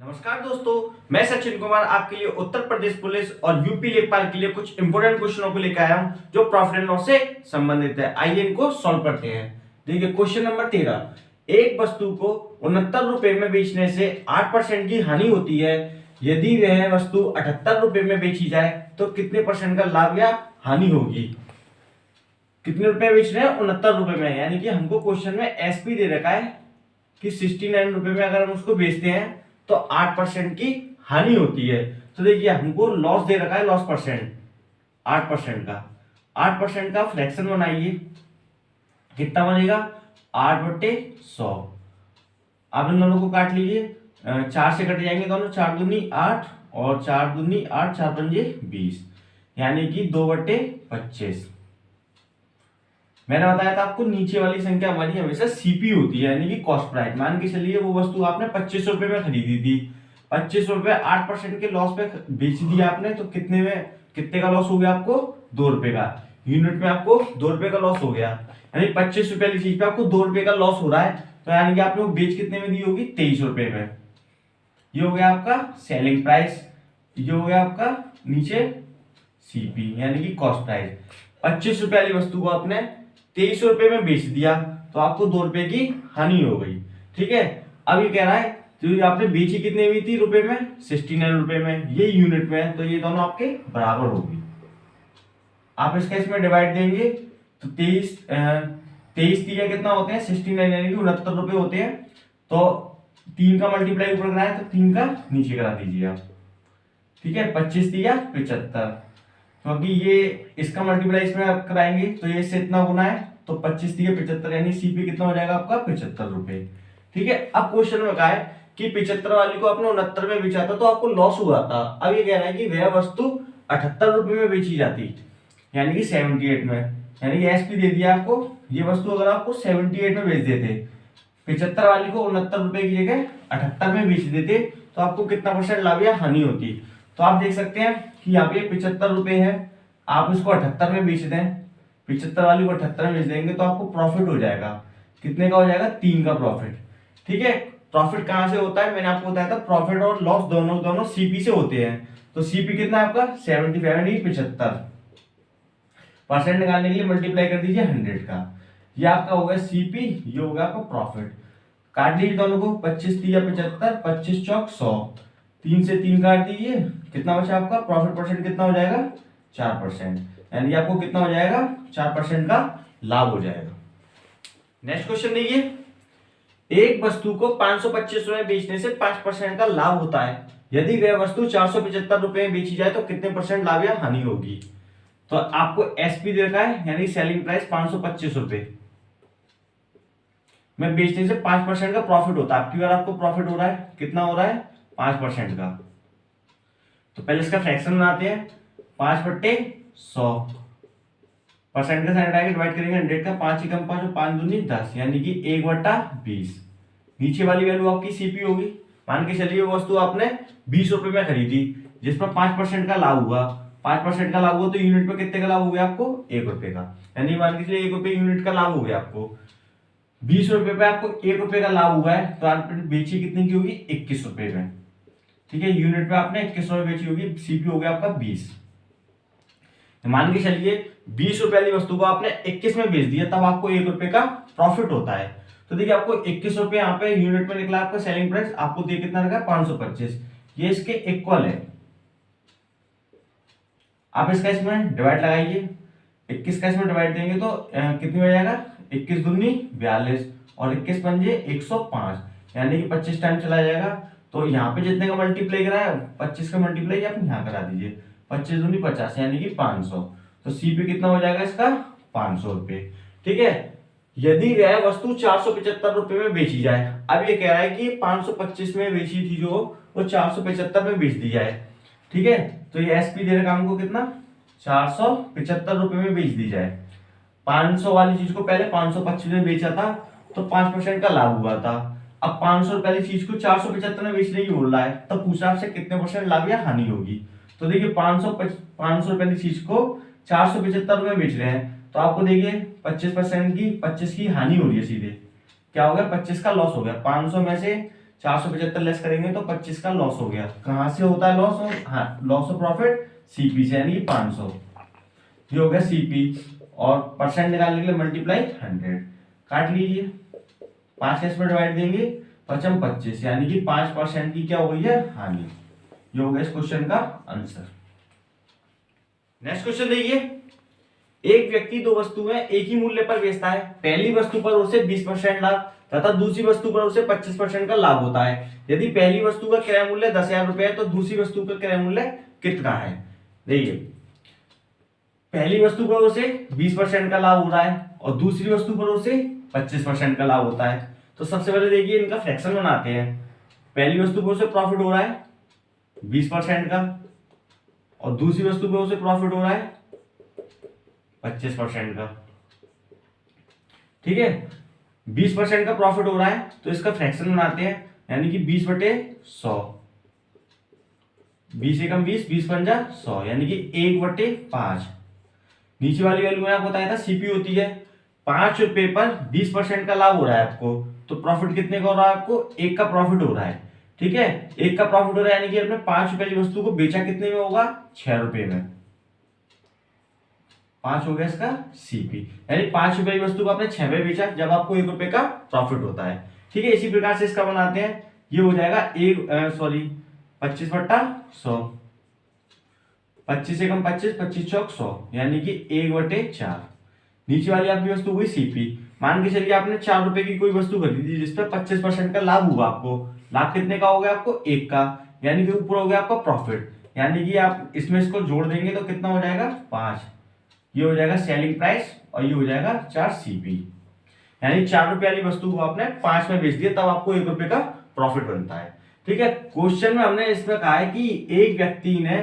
नमस्कार दोस्तों, मैं सचिन कुमार आपके लिए उत्तर प्रदेश पुलिस और यूपी लेखपाल के लिए कुछ इंपोर्टेंट क्वेश्चनों को लेकर आया हूं जो प्रॉफिट एंड लॉस से संबंधित है। आइए इनको सॉल्व करते हैं। देखिए क्वेश्चन नंबर 13, एक वस्तु को 69 रुपए में बेचने से 8% की हानि होती है। यदि वह वस्तु 78 रुपए में बेची जाए तो कितने परसेंट का लाभ या हानि होगी। कितने रुपए बेच रहे हैं? 69 रुपए में, यानी कि हमको क्वेश्चन में एसपी दे रखा है कि 69 रुपए में अगर हम उसको बेचते हैं तो 8% की हानि होती है। तो देखिए हमको लॉस दे रखा है, लॉस परसेंट 8% का। 8% का फ्रैक्शन बनाइए, कितना बनेगा? 8/100। आप इन दोनों को काट लीजिए, 4 से कट जाएंगे दोनों, 4 दूनी 8 और 4 दूनी 8, 4 पंजे 20, यानी कि 2/25। मैंने बताया था आपको नीचे वाली संख्या हमारी हमेशा सीपी होती है, यानी कि कॉस्ट प्राइस। मान के चलिए वो वस्तु आपने 25 रुपए में खरीदी थी, 25 रुपए 8% के लॉस पे बेच दिया आपने, तो कितने में, कितने का लॉस हो गया आपको? 2 रुपए का। यूनिट में आपको 2 रुपए का लॉस हो गया, यानी 25 रुपए वाली चीज पे आपको 2 रुपए का लॉस हो रहा है। तो यानी कि आपने वो बेच कितने में दी होगी? 23 रुपए में। ये हो गया आपका सेलिंग प्राइस, ये हो गया आपका नीचे सीपी यानी कि कॉस्ट प्राइस। 25 रुपए वाली वस्तु को आपने 23 रुपए में बेच दिया तो आपको 2 रुपए की हानि हो गई। ठीक है, अब ये कह रहा है जो आपने बेची कितने में थी रुपए में? 69 रुपए में। ये यूनिट में है तो ये दोनों आपके बराबर होगी। आप इसका इसमें डिवाइड देंगे तो 23 तीन कितना होते हैं? 69, यानी कि 69 रुपए होते हैं। तो 3 का मल्टीप्लाई ऊपर कराए तो 3 का नीचे करा दीजिए आप। ठीक है, 25 दिया 75, क्योंकि ये इसका मल्टीप्लाई इसमें आप कराएंगे तो ये इससे इतना गुना है, तो 25 दिए 75, यानी सीपी कितना हो जाएगा आपका? 75 रुपए। ठीक है, अब क्वेश्चन में कहा है कि 75 वाली को आपने 69 में बेचा था तो आपको लॉस हुआ था। अब ये कह रहा है कि वह वस्तु 78 रुपए में बेची जाती, यानी कि 78 में, यानी कि एसपी दे दिया आपको। ये वस्तु अगर आपको 78 में बेच देते, 75 वाली को 69 रुपए की जगह 78 में बेच देते, तो आपको कितना परसेंट लाभ या हानि होती। तो आप देख सकते हैं कि यहाँ पे 75 रुपए है, आप इसको 78 में बेच दें, 75 वाली को 78 में बेच देंगे तो आपको प्रॉफिट हो जाएगा। कितने का हो जाएगा? 3 का प्रॉफिट। ठीक है, प्रॉफिट कहां से होता है? मैंने आपको बताया था प्रॉफिट और लॉस दोनों दोनों सीपी से होते हैं। तो सीपी कितना है आपका? 75, 75% निकालने के लिए मल्टीप्लाई कर दीजिए 100 का। ये आपका होगा सीपी, ये होगा आपका प्रॉफिट। काट लीजिए दोनों को, 25 दिया 75, 25 चौक 100, 3 से 3 काट दीजिए, कितना बचा आपका? प्रॉफिट परसेंट कितना हो जाएगा? 4%, यानी आपको कितना हो जाएगा? 4% का लाभ हो जाएगा। नेक्स्ट क्वेश्चन देखिए, एक वस्तु को 525 रुपए बेचने से 5% का लाभ होता है। यदि वह वस्तु 475 रुपए में बेची जाए तो कितने परसेंट लाभ या हानि होगी। तो आपको एसपी दे रखा है, यानी सेलिंग प्राइस 525 रुपए में बेचने से 5% का प्रॉफिट होता है। आपकी बार आपको प्रॉफिट हो रहा है, कितना हो रहा है? 5% का। तो पहले इसका फ्रैक्शन बनाते हैं, 5/100, परसेंट का साइन हटाएंगे, डिवाइड करेंगे 100 का, 5 ही कम 5 और 5 दूनी 10, यानी कि 1/20। नीचे वाली वैल्यू आपकी सीपी होगी। मान के चलिए वो वस्तु आपने 20 रुपए में खरीदी, जिस पर 5% का लाभ हुआ। 5% का लाभ हुआ तो यूनिट में कितने का लाभ हो गया आपको? 1 रुपए का, यानी मान के चलिए 1 रुपए यूनिट का लाभ हो गया आपको। 20 रुपए पे आपको 1 रुपए का लाभ हुआ है, तो आपने बेची कितने की होगी? 21 रुपए में। ठीक है, यूनिट पे आपने 21 रुपए बेची होगी, सीपी हो गया आपका 20। मान के चलिए 20 रुपए वाली वस्तु को आपने 21 में बेच दिया, तब आपको 1 रुपए का प्रॉफिट होता है। तो देखिए आपको 21 रुपए यहाँ पे यूनिट में निकला आपका सेलिंग प्राइस, आपको दिया कितना लगा? 525, ये इसके इक्वल है। आप इसका इसमें डिवाइड लगाइए, 21 का इसमें डिवाइड देंगे तो कितनी हो जाएगा? 21 दूनी 42 और 21 पंजे 105, यानी कि 25 टाइम चला जाएगा। तो यहाँ पे जितने का मल्टीप्लाई करा है 25 का मल्टीप्लाई आप यहाँ करा दीजिए, 25 दूनी 50, यानी कि 500। तो सीपी कितना हो जाएगा इसका? 500 रुपए। ठीक है, यदि वह वस्तु 475 रुपए में बेची जाए। अब ये कह रहा है कि 525 में बेची थी जो, वो 475 में बेच दी जाए। ठीक है, तो ये एसपी दे रखा हमको कितना? 475 रुपए में बेच दी जाए। 500 वाली चीज को पहले 525 में बेचा था तो 5% का लाभ हुआ था। अब 500 रुपए वाली चीज को 475 में बेचने की बोल रहा है, तब पूछा आपसे कितने परसेंट लाभ या हानि होगी। तो देखिए 500 रुपए वाली चीज को 475 में बेच रहे हैं, तो आपको देखिए 25% की 25 की हानि हो रही है सीधे। क्या हो गया? 25 का लॉस हो गया। 500 में से 475 लेस करेंगे तो 25 का लॉस हो गया। कहां से होता है लॉस? हाँ, लॉस ऑफ प्रॉफिट सीपी से, यानी 500। ये हो गया सीपी, और परसेंट निकालने के लिए मल्टीप्लाई 100, काट लीजिए। 5 कैसे में डिवाइड देंगे? 5 25, यानी कि 5% की क्या हो गई है? हानि। ये हो गया इस क्वेश्चन का आंसर। नेक्स्ट क्वेश्चन देखिए, एक व्यक्ति दो वस्तुएं एक ही मूल्य पर बेचता है। पहली वस्तु पर उसे 20% लाभ तथा दूसरी वस्तु पर उसे 25% का लाभ होता है। यदि पहली वस्तु का क्रय मूल्य 10,000 रुपए है तो दूसरी वस्तु का क्रय मूल्य कितना है? देखिए, पहली वस्तु पर उसे 20% का लाभ हो रहा है और दूसरी वस्तु पर उसे 25% का लाभ होता है। तो सबसे पहले देखिए इनका फ्रैक्शन बनाते हैं। पहली वस्तु पर उसे प्रॉफिट हो रहा है 20% का और दूसरी वस्तु पर उसे प्रॉफिट हो रहा है 25% का। ठीक है, 20% का प्रॉफिट हो रहा है तो इसका फ्रैक्शन बनाते हैं, यानी कि 20/100। 20 एकम 20, 20 पंजा 100, यानी कि 1/5। नीचे वाली वैल्यू मैंने आपको बताया था सीपी होती है। 5 रुपए पर 20% का लाभ हो रहा है आपको, तो प्रॉफिट कितने का हो रहा है? आपको 1 का प्रॉफिट हो रहा है। ठीक है, 1 का प्रॉफिट हो रहा है, यानी कि आपने 5 रुपए की वस्तु को बेचा कितने में होगा? 6 रुपए में। 5 हो गया इसका सीपी, यानी 5 रुपए की वस्तु को आपने 6 में बेचा जब आपको 1 रुपए का प्रॉफिट होता है। ठीक है, इसी प्रकार से इसका बनाते हैं। ये हो जाएगा 25/100। 25 एकम 25, 25 चौक 100, यानी कि 1/4। नीचे वाली आपकी वस्तु हुई सीपी। मान के चलिए आपने 4 रुपए की कोई वस्तु खरीदी जिसपे 25% का लाभ हुआ। आपको लाभ कितने का हो गया? आपको 1 का, यानी कि ऊपर हो गया आपका प्रॉफिट, यानी कि आप इसमें इसको जोड़ देंगे तो कितना हो जाएगा? 5। ये हो जाएगा सेलिंग प्राइस और ये हो जाएगा 4 सीपी, यानी 4 रुपए वाली वस्तु को आपने 5 में बेच दिया, तब आपको 1 रुपए का प्रॉफिट बनता है। ठीक है, क्वेश्चन में हमने इसमें कहा है कि एक व्यक्ति ने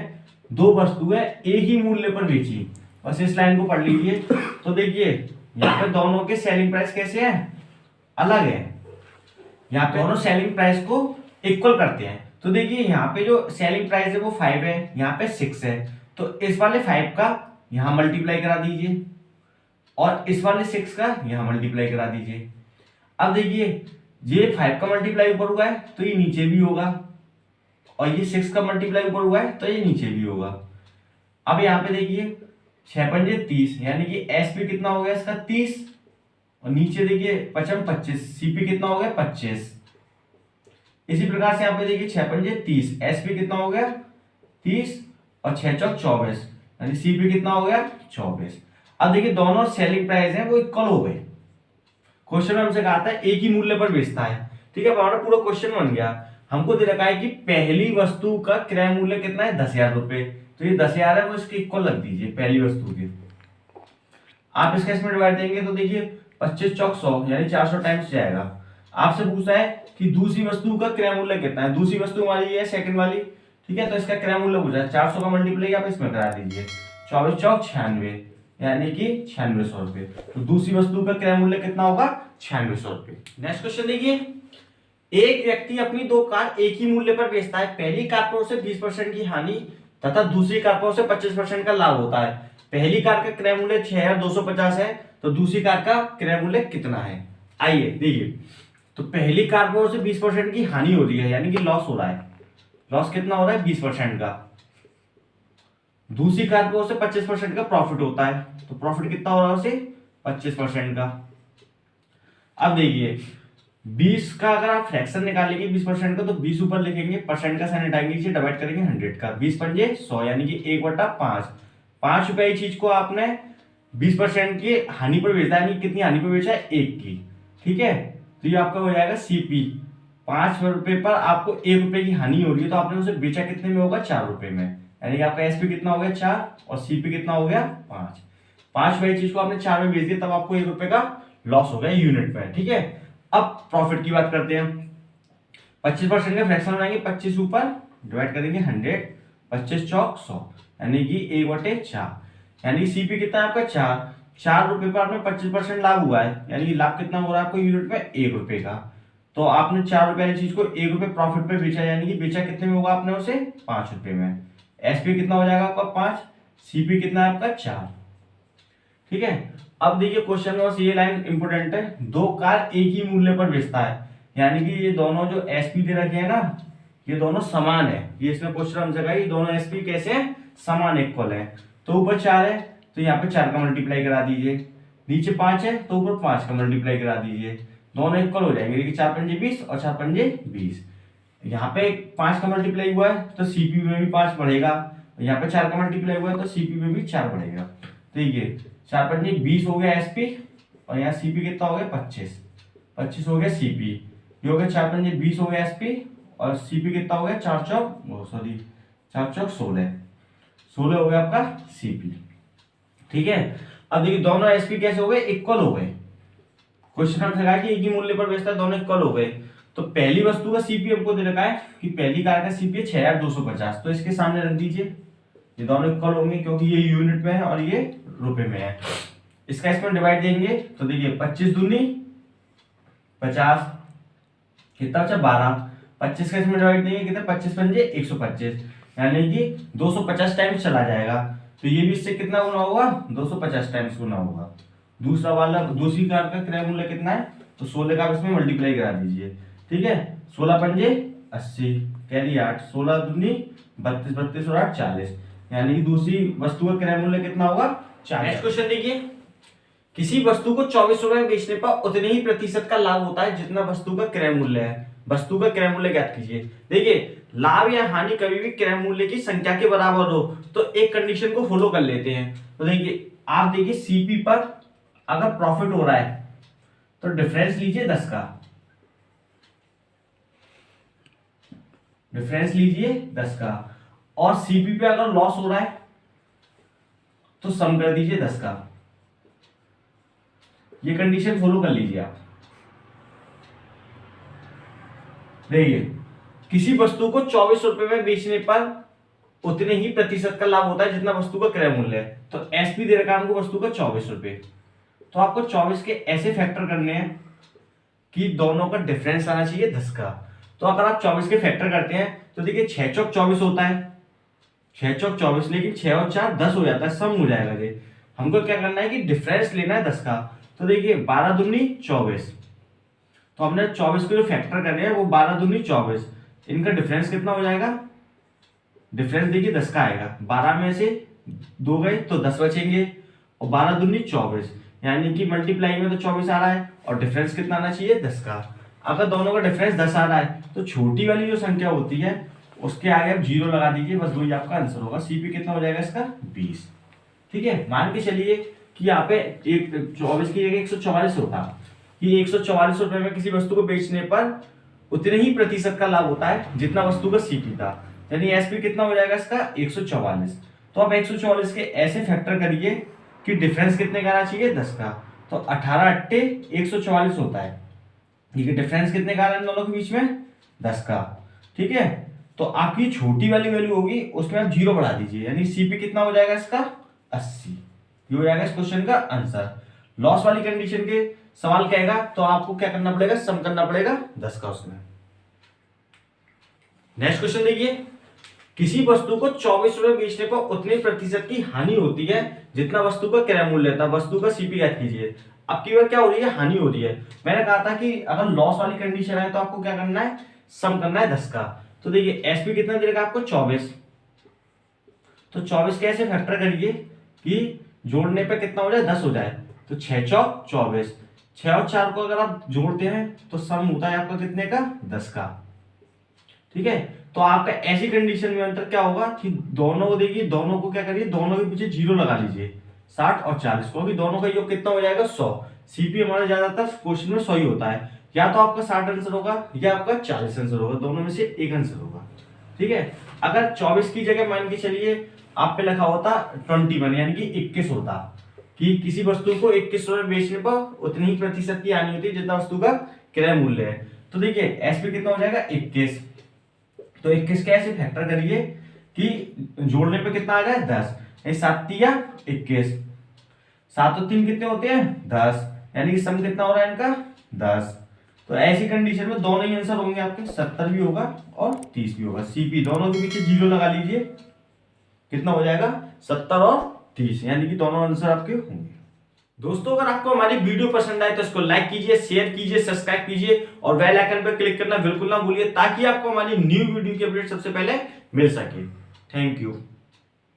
दो वस्तुएं एक ही मूल्य पर बेची। बस इस लाइन को पढ़ लीजिए। तो देखिए यहाँ पे दोनों के सेलिंग प्राइस कैसे हैं? अलग है। यहाँ पे दोनों सेलिंग प्राइस को इक्वल करते हैं। तो देखिए यहाँ पे जो सेलिंग प्राइस है वो 5 है, यहाँ पे 6 है, तो इस वाले 5 का यहाँ मल्टीप्लाई करा दीजिए और इस वाले 6 का यहाँ मल्टीप्लाई करा दीजिए। अब देखिए ये 5 का मल्टीप्लाई ऊपर हुआ है तो ये नीचे भी होगा, और ये 6 का मल्टीप्लाई ऊपर हुआ है तो ये नीचे भी होगा। अब यहाँ पे देखिए 6 पंजे 30, यानी कि एसपी कितना हो गया इसका? 30, और नीचे देखिए 5 25, सीपी कितना हो गया? 25। इसी प्रकार से यहाँ पे देखिए 6 पंजे 30, एसपी कितना हो गया? 30, और 6 चौक 24, यानी सीपी कितना हो गया? 24। अब देखिए दोनों सेलिंग प्राइस हैं वो इक्वल हो गए। क्वेश्चन में हमसे कहा था एक ही मूल्य पर बेचता है। ठीक है, हमारा पूरा क्वेश्चन बन गया। हमको दे रखा है कि पहली वस्तु का क्रय मूल्य कितना है? 10,000 रुपए। तो ये 10,000 है वो इसके इक्वल लग दीजिए पहली वस्तु के। आप इसका इसमें डिवाइड देंगे तो देखिए 25 चौक 100, यानी 400 टाइम्स जाएगा। आपसे पूछा है कि दूसरी वस्तु का क्रय मूल्य कितना है। दूसरी वस्तु हमारी ये है सेकंड वाली। ठीक है, तो इसका क्रय मूल्य पूछा है, 400 का मल्टीप्लाई आप इसमें करा दीजिए। 24 चौक 96, यानी कि 9600 रुपए। तो दूसरी वस्तु का क्रय मूल्य कितना होगा? 9600 रुपए। नेक्स्ट क्वेश्चन देखिए, एक व्यक्ति अपनी दो कार एक ही मूल्य पर बेचता है। पहली कार पर उसे 20% की हानि तथा दूसरी कार पर उसे 25% का लाभ होता है। पहली कार का क्रय मूल्य 6250 है, तो दूसरी कार का क्रय मूल्य कितना है? आइए देखिए, तो पहली कार पर उसे 20% की हानि हो रही है, यानी कि लॉस हो रहा है। लॉस कितना हो रहा है? 20% का। दूसरी कार पर उसे 25% का प्रॉफिट होता है, तो प्रॉफिट कितना हो रहा है उसे? 25% का। अब देखिए 20 का अगर आप फ्रैक्शन निकालेंगे 20% का, तो 20 ऊपर लिखेंगे, परसेंट का साइन हटाएंगे, इसे डिवाइड करेंगे 100 का। 20 पंजे 100, यानी कि 1/5। 5 रुपए की चीज को आपने 20% की हानि पर बेचा, यानी कितनी हानि पर बेचा है? 1 की। ठीक है, तो ये आपका हो जाएगा सीपी। 5 रुपए पर आपको 1 रुपए की हानि हो रही है, तो आपने उसे बेचा कितने में होगा? 4 रुपए में, यानी कि आपका एसपी कितना हो गया? 4, और सीपी कितना हो गया? 5। 5 रुपए की चीज को आपने 4 में बेच दिया, तब आपको 1 रुपए का लॉस हो गया यूनिट में। ठीक है, अब प्रॉफिट की बात करते हैं। 25% का फ्रैक्शन बनाएंगे, 25 ऊपर डिवाइड करेंगे 100, 25 चौक 100, यानी कि 1/4, यानी सीपी कितना है आपका? 4। 4 रुपए पर आपने 25% लाभ हुआ है, यानी कि लाभ कितना हो रहा है आपको यूनिट में? 1 रुपए का। तो आपने 4 रुपए वाली चीज को 1 रुपए प्रॉफिट पे बेचा, यानी कि बेचा कितने में होगा आपने उसे? 5 रुपए में। एसपी कितना हो जाएगा आपका? 5। सीपी कितना है आपका? 4। ठीक है, अब देखिए क्वेश्चन में बस ये लाइन इंपोर्टेंट है, दो कार एक ही मूल्य पर बेचता है। यानी कि ये दोनों जो एसपी दे रखे हैं ना, ये दोनों समान है। ये इसमें क्वेश्चन हमसे कहा ये दोनों एसपी कैसे हैं, समान इक्वल है। तो ऊपर 4 है तो यहाँ पे 4 का मल्टीप्लाई करा दीजिए, नीचे 5 है तो ऊपर 5 का मल्टीप्लाई करा दीजिए, दोनों इक्वल हो जाएंगे। देखिए 4 पंजे 20 और 4 पंजे 20। यहाँ पे 5 का मल्टीप्लाई हुआ है तो सीपी में भी 5 बढ़ेगा, यहाँ पे 4 का मल्टीप्लाई हुआ है तो सीपी में भी 4 बढ़ेगा। तो ये 4 पंजे 20 हो गया एसपी, और यहाँ सीपी कितना हो गया 25, 25 हो गया सीपी। ये हो गया 4 पंजे 20 हो गया एसपी, और सीपी कितना हो गया 4 चौक 16, 16 हो गया आपका सीपी। ठीक है, अब देखिए दोनों एसपी कैसे हो गए, इक्वल हो गए। क्वेश्चन हमसे कहा कि एक ही मूल्य पर बेचता है, दोनों इक्वल हो गए। तो पहली वस्तु का सीपी हमको दे रखा है कि पहली कार का सीपी है 6250, तो इसके सामने रख दीजिए, ये दोनों इक्वल होंगे क्योंकि ये यूनिट में है और ये रुपए में है। इसका इसमें डिवाइड देंगे तो देखिए 25 दूनी 50, कितना बचा 12, 25 का इसमें डिवाइड देंगे कितना 25 पंजे 125, यानी कि 250 टाइम्स चला जाएगा। तो ये भी इससे कितना गुना होगा 250 टाइम्स गुना होगा। दूसरा वाला दूसरी कार का क्रय मूल्य कितना है, तो 16 का इसमें मल्टीप्लाई करा दीजिए। ठीक है, 16 पंजे 80, कैरी 8, 16 दूनी 32, 32 और 8 40, यानी कि दूसरी वस्तु का क्रय मूल्य कितना होगा 40। नेक्स्ट क्वेश्चन देखिए, किसी वस्तु को 24 रुपए में बेचने पर उतने ही प्रतिशत का लाभ होता है जितना वस्तु का क्रय मूल्य है। वस्तु का क्रय मूल्य ज्ञात कीजिए। देखिए लाभ या हानि कभी भी क्रय मूल्य की संख्या के बराबर हो तो एक कंडीशन को फॉलो कर लेते हैं। तो देखिए आप देखिए सीपी पर अगर प्रॉफिट हो रहा है तो डिफरेंस लीजिए 10 का, डिफरेंस लीजिए 10 का, और सीपी पे अगर लॉस हो रहा है तो सम कर दीजिए 10 का। ये कंडीशन फॉलो कर लीजिए आप। देखिए किसी वस्तु को 24 रुपए में बेचने पर उतने ही प्रतिशत का लाभ होता है जितना वस्तु का क्रय मूल्य है। तो एसपी दे रखा है हमको वस्तु का 24 रुपए, तो आपको 24 के ऐसे फैक्टर करने हैं कि दोनों का डिफरेंस आना चाहिए 10 का। तो अगर आप 24 के फैक्टर करते हैं तो देखिए 6 चौक 24 होता है, 6 चौक 24, लेकिन 6 और 4 10 हो जाता है, सम हो जाएगा। ये हमको क्या करना है कि डिफरेंस लेना है 10 का। तो देखिए 12 दूनी 24, तो हमने 24 को जो फैक्टर करने हैं वो 12 दूनी 24, इनका डिफरेंस कितना हो जाएगा, डिफरेंस देखिए 10 का आएगा। 12 में से 2 गए तो 10 बचेंगे, और 12 दूनी 24, यानी कि मल्टीप्लाई में तो 24 आ रहा है और डिफरेंस कितना आना चाहिए 10 का। अगर दोनों का डिफरेंस 10 आ रहा है तो छोटी वाली जो संख्या होती है उसके आगे आप 0 लगा दीजिए, बस वही आपका आंसर होगा। सीपी कितना हो जाएगा इसका 20। ठीक है, मान के चलिए कि यहाँ पे 24 की जगह 144 होता, कि 144 रुपए में किसी वस्तु को बेचने पर उतने ही प्रतिशत का लाभ होता है जितना वस्तु का सीपी था, यानी एसपी कितना हो जाएगा इसका 144। तो आप 144 के ऐसे फैक्टर करिए कि डिफरेंस कितने का आना चाहिए 10 का। तो 18 अट्टे 144 होता है, ठीक है, डिफरेंस कितने का आ रहा है इन दोनों के बीच में 10 का। ठीक है, तो आपकी छोटी वाली वैल्यू होगी उसमें आप 0 बढ़ा दीजिए, यानी सीपी कितना हो जाएगा इसका 80। ये हो जाएगा इस क्वेश्चन का आंसर। लॉस वाली कंडीशन के सवाल कहेगा तो आपको क्या करना पड़ेगा, सम करना पड़ेगा 10 का उसमें। नेक्स्ट क्वेश्चन देखिए, किसी वस्तु को 24 रुपए बेचने पर उतने प्रतिशत की हानि होती है जितना वस्तु का क्रय मूल्य था। वस्तु का सीपी ज्ञात कीजिए। अब की बार क्या हो रही है, हानि हो रही है। मैंने कहा था कि अगर लॉस वाली कंडीशन है तो आपको क्या करना है, सम करना है 10 का। तो देखिए एसपी कितना देगा आपको 24, तो 24 कैसे फैक्टर करिए कि जोड़ने पे कितना हो जाए 10 हो जाए, तो 6 चौक 24, 6 और 4 को अगर आप जोड़ते हैं तो सम होता है आपका कितने का 10 का। ठीक है, तो आपका ऐसी कंडीशन में अंतर क्या होगा कि दोनों को देखिए, दोनों को क्या करिए, दोनों के पीछे 0 लगा लीजिए, 60 और 40 को, भी दोनों का योग कितना हो जाएगा 100। सीपी हमारा ज्यादातर क्वेश्चन में 100 ही होता है, या तो आपका 60 आंसर होगा या आपका 40 आंसर होगा, दोनों में से एक आंसर होगा। ठीक है, अगर 24 की जगह मान के चलिए आप पे लिखा होता 21, यानी कि 21 होता, कि किसी वस्तु को 21 रुपए बेचने पर उतनी ही प्रतिशत की हानि होती है जितना वस्तु का क्रय मूल्य है। तो देखिए एसपी कितना हो जाएगा 21, तो 21 के ऐसे फैक्टर करिए कि जोड़ने पे कितना आ जाए 10, 7 या 21, 7 और 3 कितने होते हैं 10, यानी कि सम कितना हो रहा है इनका 10। तो ऐसी कंडीशन में दोनों ही आंसर होंगे आपके, 70 भी होगा और 30 भी होगा। सीपी दोनों के पीछे 0 लगा लीजिए, कितना हो जाएगा 70 और 30, यानी कि दोनों आंसर आपके होंगे। दोस्तों अगर आपको हमारी वीडियो पसंद आए तो इसको लाइक कीजिए, शेयर कीजिए, सब्सक्राइब कीजिए और बेल आइकन पर क्लिक करना बिल्कुल ना भूलिए ताकि आपको हमारी न्यू वीडियो की अपडेट सबसे पहले मिल सके। Thank you.